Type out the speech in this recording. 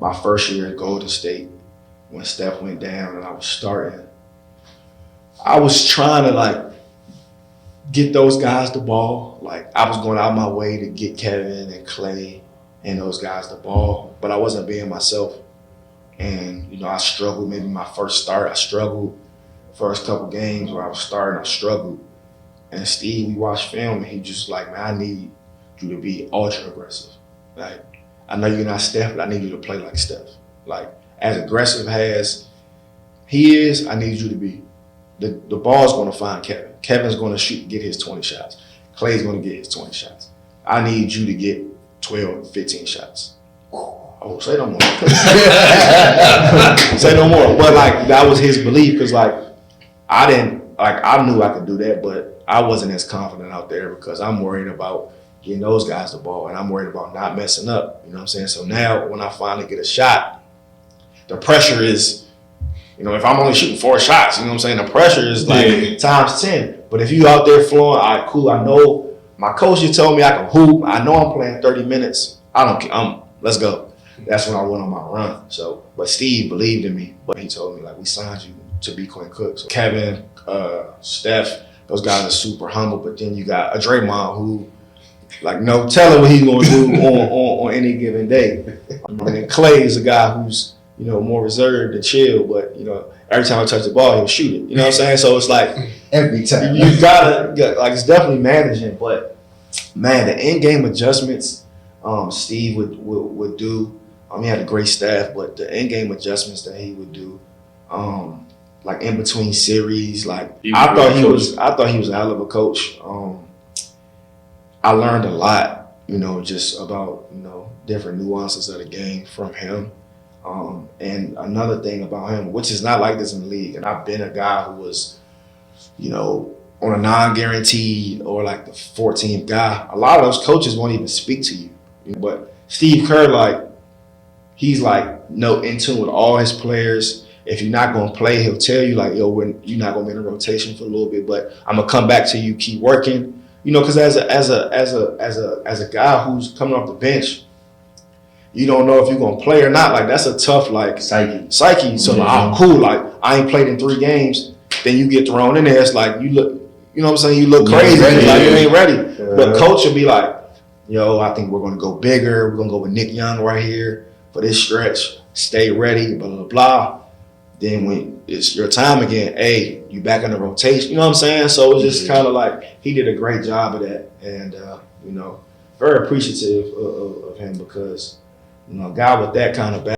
my first year at Golden State when Steph went down and I was starting. I was trying to like get those guys the ball. Like I was going out my way to get Kevin and Clay and those guys the ball, but I wasn't being myself. And, you know, I struggled maybe my first start. I struggled first couple games where I was starting, I struggled. And Steve, we watched film and he just like, man, I need you to be ultra aggressive. Like, I know you're not Steph, but I need you to play like Steph. Like, as aggressive as he is, I need you to be. The ball's going to find Kevin. Kevin's going to get his 20 shots. Clay's going to get his 20 shots. I need you to get 12, 15 shots. Oh, say no more. Say no more. But like that was his belief because like I knew I could do that, but I wasn't as confident out there because I'm worried about getting those guys the ball and I'm worried about not messing up. You know what I'm saying? So now when I finally get a shot, the pressure is, you know, if I'm only shooting 4 shots, you know what I'm saying? The pressure is like times 10. But if you out there flowing, all right, cool. I know my coach just told me I can hoop. I know I'm playing 30 minutes. I don't care. Let's go. That's when I went on my run. So, but Steve believed in me. But he told me, like, we signed you to be Quinn Cook. So Kevin, Steph, those guys are super humble. But then you got a Draymond who, like, no telling what he's going to do on any given day. And then Clay is a guy who's, you know, more reserved and chill. But, you know, every time I touch the ball, he'll shoot it. You know what I'm saying? So it's like, every time. You got to, like, it's definitely managing. But, man, the in-game adjustments Steve would do. He had a great staff, but the in-game adjustments that he would do, like in between series, like I thought he was a hell of a coach. I learned a lot, you know, just about, you know, different nuances of the game from him. And another thing about him, which is not like this in the league, and I've been a guy who was, you know, on a non-guaranteed or like the 14th guy. A lot of those coaches won't even speak to you. But Steve Kerr, like, he's like in tune with all his players. If you're not gonna play, he'll tell you like, yo, you're not gonna be in a rotation for a little bit, but I'm gonna come back to you, keep working. You know, because as a guy who's coming off the bench, you don't know if you're gonna play or not. Like that's a tough like psyche. So like, oh, cool. Like I ain't played in 3 games. Then you get thrown in there. It's like you look, you know what I'm saying? You look crazy. Like you ain't ready. But coach will be like, yo, I think we're gonna go bigger. We're gonna go with Nick Young right here for this stretch. Stay ready, blah, blah, blah. Then when it's your time again, hey, you back in the rotation. You know what I'm saying? So it's just kind of like he did a great job of that. And, you know, very appreciative of him because, you know, a guy with that kind of background.